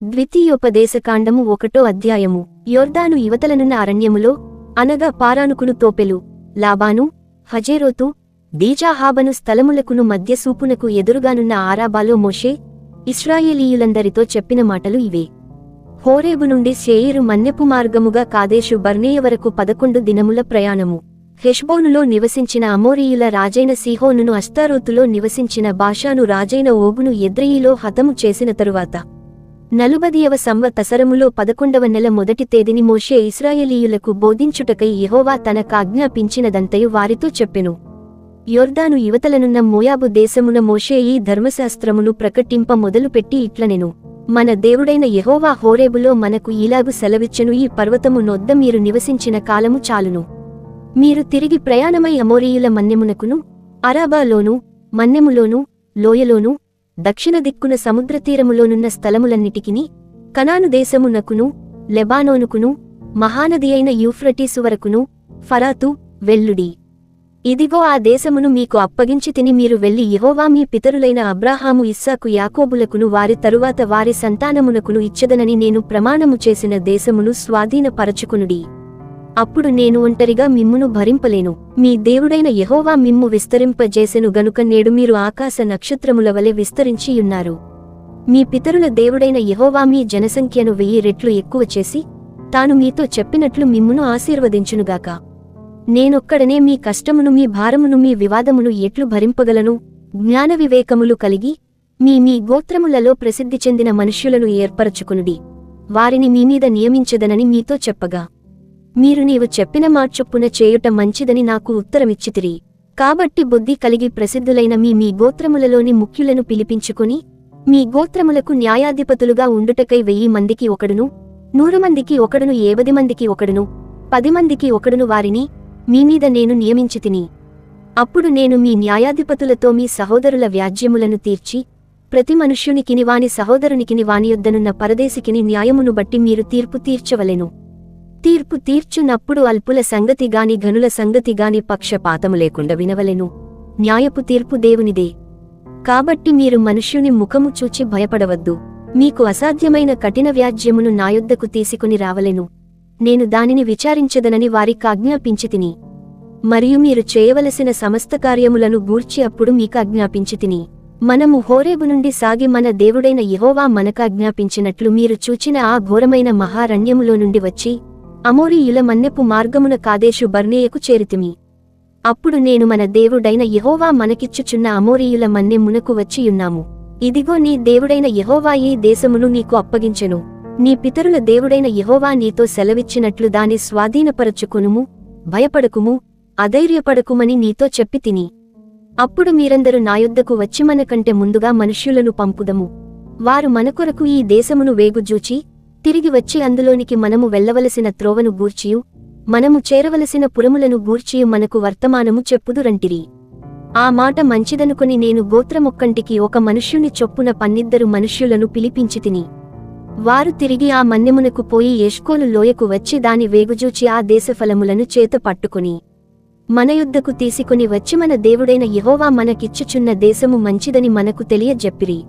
ద్వితీయోపదేశకాండము 1వ అధ్యాయము. యొర్దాను ఇవతలనున్న అరణ్యములో, అనగా పారానుకును తోపెలు, లాబాను, హజేరోతు, దీజాహాబను స్థలములకును మధ్యసూపునకు ఎదురుగానున్న ఆరాబాలో మోషే ఇశ్రాయేలీయులందరితో చెప్పిన మాటలు ఇవే. హోరేబు నుండి శేయీరు మన్యపు మార్గముగా కాదేషు బర్నేయ వరకు 11 దినముల ప్రయాణము. హెష్బోనులో నివసించిన అమోరీయుల రాజైన సీహోనును, అష్తారోతులో నివసించిన బాషాను రాజైన ఓగును ఎద్రెయిలో హతము చేసిన తరువాత 40వ సంవత్సరములో 11వ నెల మొదటి తేదీని మోషే ఇశ్రాయేలీయులకు బోధించుటకై యెహోవా తనకాజ్ఞాపించినదంతయు వారితో చెప్పెను. యొర్దాను ఇవతలనున్న మోయాబు దేశమున మోషే ఈ ధర్మశాస్త్రమును ప్రకటింప మొదలుపెట్టి ఇట్లనెను. మన దేవుడైన యెహోవా హోరేబులో మనకు ఈలాగు సెలవిచ్చెను, ఈ పర్వతము నొద్ద మీరు నివసించిన కాలము చాలును. మీరు తిరిగి ప్రయాణమై అమోరీయుల మన్యమునకును, అరాబాలోను, మన్యములోను, లోయలోను, దక్షిణ దిక్కున సముద్రతీరములోనున్న స్థలములన్నిటికిని, కనాను దేశమునకును, లెబానోనుకును, మహానది అయిన యూఫ్రటీసు వరకును, ఫరాతు వెళ్ళుడి. ఇదిగో ఆ దేశమును మీకు అప్పగించితిని. మీరు వెళ్లి యెహోవా మీ పితరులైన అబ్రాహాము, ఇస్సాకు, యాకోబులకును వారి తరువాత వారి సంతానమునకును ఇచ్చెదనని నేను ప్రమాణము చేసిన దేశమును స్వాధీనపరచుకునుడి. అప్పుడు నేను ఒంటరిగా మిమ్మును భరింపలేను. మీ దేవుడైన యెహోవా మిమ్ము విస్తరింపజేసెను గనుక నేడు మీరు ఆకాశ నక్షత్రముల వలె విస్తరించియున్నారు. మీ పితరుల దేవుడైన యెహోవా మీ జనసంఖ్యను 1000 రెట్లు ఎక్కువ చేసి, తాను మీతో చెప్పినట్లు మిమ్మును ఆశీర్వదించునుగాక. నేనొక్కడనే మీ కష్టమును, మీ భారమును, మీ వివాదమును ఎట్లు భరింపగలను? జ్ఞాన వివేకములు కలిగి మీ మీ గోత్రములలో ప్రసిద్ధి చెందిన మనుష్యులను ఏర్పరచుకునుడి. వారిని మీమీద నియమించెదనని మీతో చెప్పగా, మీరు నీవు చెప్పిన మాచొప్పున చేయుట మంచిదని నాకు ఉత్తరమిచ్చితిరి. కాబట్టి బుద్ధి కలిగి ప్రసిద్ధులైన మీ మీ గోత్రములలోని ముఖ్యులను పిలిపించుకుని, మీ గోత్రములకు న్యాయాధిపతులుగా ఉండుటకై 1000 మందికి ఒకడును, 100 మందికి ఒకడును, 70 మందికి ఒకడును, 10 మందికి ఒకడును వారిని మీమీద నేను నియమించితిని. అప్పుడు నేను మీ న్యాయాధిపతులతో మీ సహోదరుల వ్యాజ్యములను తీర్చి, ప్రతి మనుష్యునికిని వాని సహోదరునికిని వాని యొద్దనున్న పరదేశికిని న్యాయమును బట్టి మీరు తీర్పు తీర్చవలెను. తీర్పు తీర్చునప్పుడు అల్పుల సంగతి గాని ఘనుల సంగతి గాని పక్షపాతము లేకుండా వినవలెను. న్యాయపు తీర్పు దేవునిదే. కాబట్టి మీరు మనుష్యుని ముఖము చూచి భయపడవద్దు. మీకు అసాధ్యమైన కఠిన వ్యాజ్యమును నాయొద్దకు తీసుకుని రావలెను. నేను దానిని విచారించదనని వారికాజ్ఞాపించితిని. మరియు మీరు చేయవలసిన సమస్త కార్యములను గూర్చి అప్పుడు మీకాజ్ఞాపించితిని. మనము హోరేబు నుండి సాగి మన దేవుడైన యెహోవా మనకాజ్ఞాపించినట్లు మీరు చూచిన ఆ ఘోరమైన మహారణ్యములో నుండి వచ్చి, అమోరీయుల మన్యపు మార్గమున కాదేషు బర్నేయకు చేరితిమి. అప్పుడు నేను మన దేవుడైన యెహోవా మనకిచ్చుచున్న అమోరీయుల మన్యమునకు వచ్చియున్నాము. ఇదిగో నీ దేవుడైన యెహోవా ఈ దేశమును నీకు అప్పగించెను. నీ పితరుల దేవుడైన యెహోవా నీతో సెలవిచ్చినట్లు దాని స్వాధీనపరచుకొనుము, భయపడకుము, అధైర్యపడకుమని నీతో చెప్పితిని. అప్పుడు మీరందరూ నాయొద్దకు వచ్చి మనకంటే ముందుగా మనుష్యులను పంపుదము. వారు మన కొరకు ఈ దేశమును వేగుజూచి, తిరిగి వచ్చి అందులోనికి మనము వెళ్లవలసిన త్రోవను గూర్చియు, మనము చేరవలసిన పురములను గూర్చియు మనకు వర్తమానము చెప్పుదురంటిరి. ఆ మాట మంచిదనుకొని నేను గోత్రమొక్కంటికి ఒక మనుష్యుని చొప్పున 12 మనుష్యులను పిలిపించితిని. వారు తిరిగి ఆ మన్యమునకు పోయి ఎష్కోలు లోయకు వచ్చి దాని వేగుజూచి ఆ దేశఫలములను చేత పట్టుకుని మన యొద్దకు తీసుకుని వచ్చి, మన దేవుడైన యెహోవా మనకిచ్చుచున్న దేశము మంచిదని మనకు తెలియజెప్పిరి.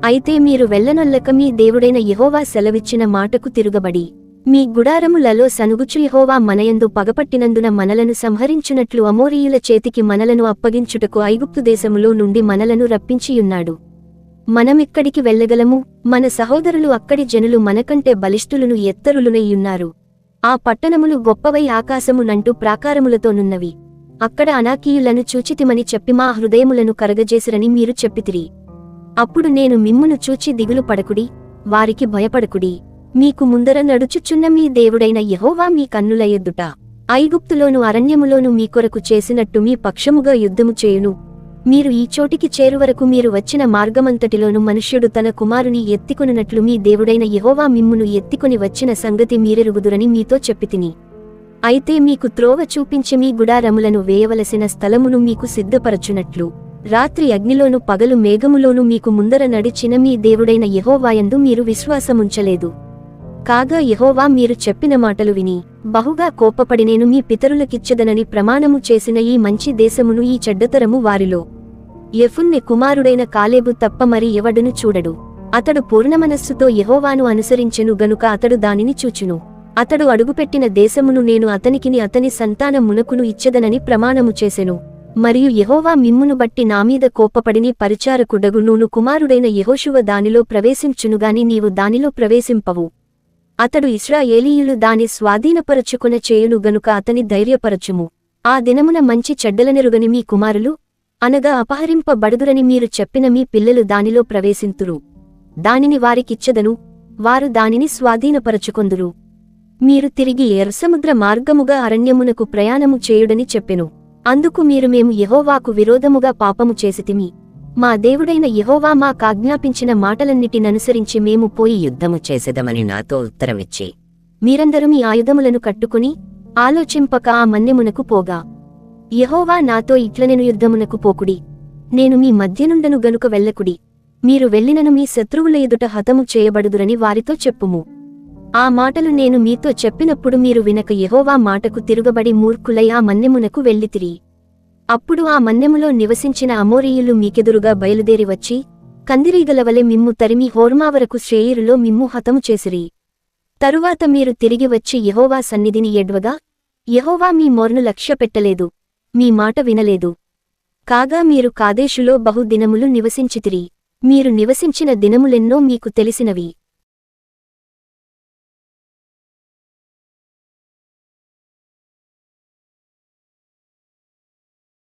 అయితే మీరు వెళ్ళనొల్లక మీ దేవుడైన యెహోవా సెలవిచ్చిన మాటకు తిరుగబడి, మీ గుడారములలో సనుగుచు యెహోవా మనయందు పగపట్టినందున మనలను సంహరించునట్లు అమోరీయుల చేతికి మనలను అప్పగించుటకు ఐగుప్తు దేశములో నుండి మనలను రప్పించియున్నాడు. మనమిక్కడికి వెళ్ళగలము? మన సహోదరులు అక్కడి జనులు మనకంటే బలిష్ఠులును ఎత్తరులునయ్యున్నారు. ఆ పట్టణములు గొప్పవై ఆకాశమునంటూ ప్రాకారములతోనున్నవి. అక్కడ అనాకీయులను చూచితిమని చెప్పి మా హృదయములను కరగజేసిరని మీరు చెప్పితిరి. అప్పుడు నేను మిమ్మును చూచి దిగులు పడకుడి, వారికి భయపడకుడి. మీకు ముందర నడుచుచున్న మీ దేవుడైన యెహోవా మీ కన్నుల ఎదుట ఐగుప్తులోను అరణ్యములోను మీ కొరకు చేసినట్టు మీ పక్షముగా యుద్ధము చేయును. మీరు ఈ చోటికి చేరువరకు మీరు వచ్చిన మార్గమంతటిలోను మనుష్యుడు తన కుమారుని ఎత్తికొనున్నట్లు మీ దేవుడైన యెహోవా మిమ్మును ఎత్తికొని వచ్చిన సంగతి మీరెరుగుదురని మీతో చెప్పితిని. అయితే మీకు త్రోవ చూపించి మీ గుడారములను వేయవలసిన స్థలమును మీకు సిద్ధపరచునట్లు రాత్రి అగ్నిలోను పగలు మేఘములోను మీకు ముందర నడిచిన మీ దేవుడైన యెహోవాయందు మీరు విశ్వాసముంచలేదు. కాగా యెహోవా మీరు చెప్పిన మాటలు విని బహుగా కోపపడి నేను మీ పితరులకిచ్చెదనని ప్రమాణము చేసిన ఈ మంచి దేశమును ఈ చెడ్డతరము వారిలో యెఫున్నె కుమారుడైన కాలేబు తప్ప మరి ఎవడును చూడడు. అతడు పూర్ణమనస్సుతో యెహోవాను అనుసరించెను గనుక అతడు దానిని చూచును. అతడు అడుగుపెట్టిన దేశమును నేను అతనికిని అతని సంతానమునకును ఇచ్చెదనని ప్రమాణము చేసెను. మరియు యెహోవా మిమ్మును బట్టి నామీద కోపపడిని పరిచారకుడగు నూను కుమారుడైన యెహోషువ దానిలో ప్రవేశించునుగాని నీవు దానిలో ప్రవేశింపవు. అతడు ఇశ్రాయేలీయులు దాని స్వాధీనపరచుకొన చేయును గనుక అతని ధైర్యపరచుము. ఆ దినమున మంచి చెడ్డలనెరుగని మీ కుమారులు అనగా అపహరింపబడుదురని మీరు చెప్పిన మీ పిల్లలు దానిలో ప్రవేశింతురు. దానిని వారికిచ్చెదను, వారు దానిని స్వాధీనపరచుకొందురు. మీరు తిరిగి ఎర్రసముద్ర మార్గముగా అరణ్యమునకు ప్రయాణము చేయుడని చెప్పెను. అందుకు మీరు మేము యెహోవాకు విరోధముగా పాపము చేసితిమి. మా దేవుడైన యెహోవా మాకాజ్ఞాపించిన మాటలన్నిటిననుసరించి మేము పోయి యుద్ధము చేసెదమని నాతో ఉత్తరమిచ్చి మీరందరూ మీ ఆయుధములను కట్టుకుని ఆలోచింపక ఆ మన్యమునకు పోగా యెహోవా నాతో ఇట్లనెను యుద్ధమునకు పోకుడి, నేను మీ మధ్యనుండను గనుక వెళ్ళకుడి. మీరు వెళ్ళినను మీ శత్రువుల ఎదుట హతము చేయబడుదురని వారితో చెప్పుము. ఆ మాటలు నేను మీతో చెప్పినప్పుడు మీరు వినక యెహోవా మాటకు తిరుగబడి మూర్ఖులై ఆ మన్యమునకు వెళ్ళితిరి. అప్పుడు ఆ మన్యములో నివసించిన అమోరీయులు మీకెదురుగా బయలుదేరి వచ్చి కందిరీగలవలె మిమ్ము తరిమి హోర్మావరకు శేయీరులో మిమ్ము హతము చేసిరి. తరువాత మీరు తిరిగి వచ్చి యెహోవా సన్నిధిని ఎడ్వగా యెహోవా మీ మొర్ను లక్ష్యపెట్టలేదు, మీ మాట వినలేదు. కాగా మీరు కాదేషులో బహు దినములు నివసించితిరి. మీరు నివసించిన దినములెన్నో మీకు తెలిసినవి.